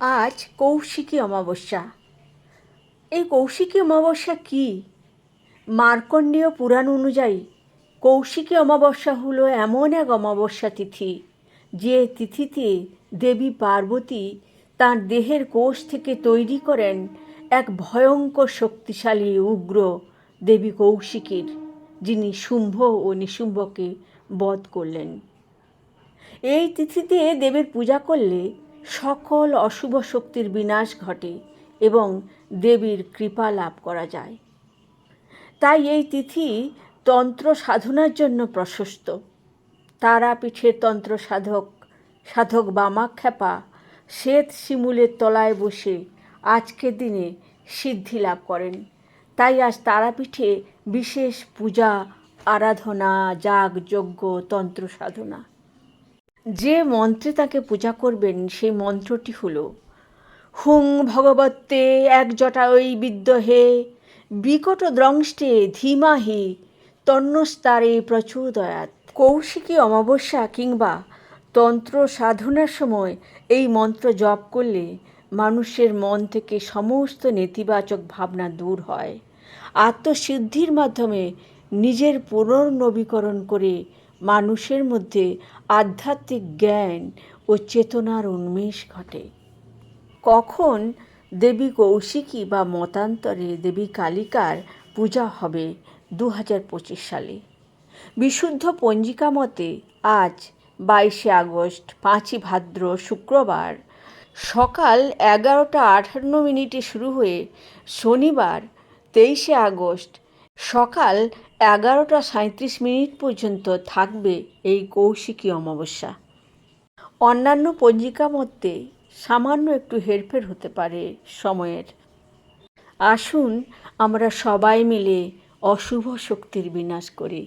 আজ কৌশিকী অমাবস্যা। এই কৌশিকী অমাবস্যা কি? মার্কণ্ডেয় পুরাণ অনুযায়ী কৌশিকী অমাবস্যা হলো এমন এক অমাবস্যা তিথি যে তিথিতে দেবী পার্বতী তাঁর দেহের কোষ থেকে তৈরি করেন এক ভয়ঙ্কর শক্তিশালী উগ্র দেবী কৌশিকীর, যিনি শুম্ভ ও নিশুম্ভকে বধ করলেন। এই তিথিতে দেবীর পূজা করলে সকল অশুভ শক্তির বিনাশ ঘটে এবং দেবীর কৃপা লাভ করা যায়। তাই এই তিথি তন্ত্র সাধনার জন্য প্রশস্ত। তারাপীঠের তন্ত্র সাধক বামাখ্যাপা শ্বেত শিমুলের তলায় বসে আজকের দিনে সিদ্ধি লাভ করেন। তাই আজ তারাপীঠে বিশেষ পূজা, আরাধনা, যাগযজ্ঞ, তন্ত্র সাধনা। যে মন্ত্রে তাকে পূজা করবেন সেই মন্ত্রটি হল হুং ভগবত্তে একজটাঐ বিদ্মহে বিকট দ্রংষ্টে ধীমাহি তন্নস্তারে প্রচোদয়াৎ। কৌশিকী অমাবস্যা কিংবা তন্ত্র সাধনার সময় এই মন্ত্র জপ করলে মানুষের মন থেকে সমস্ত নেতিবাচক ভাবনা দূর হয়। আত্মসিদ্ধির মাধ্যমে নিজের পুনর্নবীকরণ করে মানুষের মধ্যে আধ্যাত্মিক জ্ঞান ও চেতনার উন্মেষ ঘটে। কখন দেবী কৌশিকী বা মতান্তরে দেবী কালিকার পূজা হবে 2025 সালে? বিশুদ্ধ পঞ্জিকা মতে আজ 22শে আগস্ট 5ই ভাদ্র শুক্রবার সকাল 11টা 58 শুরু হয়ে শনিবার 23শে আগস্ট সকাল 11টা 37 পর্যন্ত থাকবে এই কৌশিকী অমাবস্যা। অন্যান্য পঞ্জিকা মতে সামান্য একটু হেরফের হতে পারে সময়ের। আসুন আমরা সবাই মিলে অশুভ শক্তির বিনাশ করি।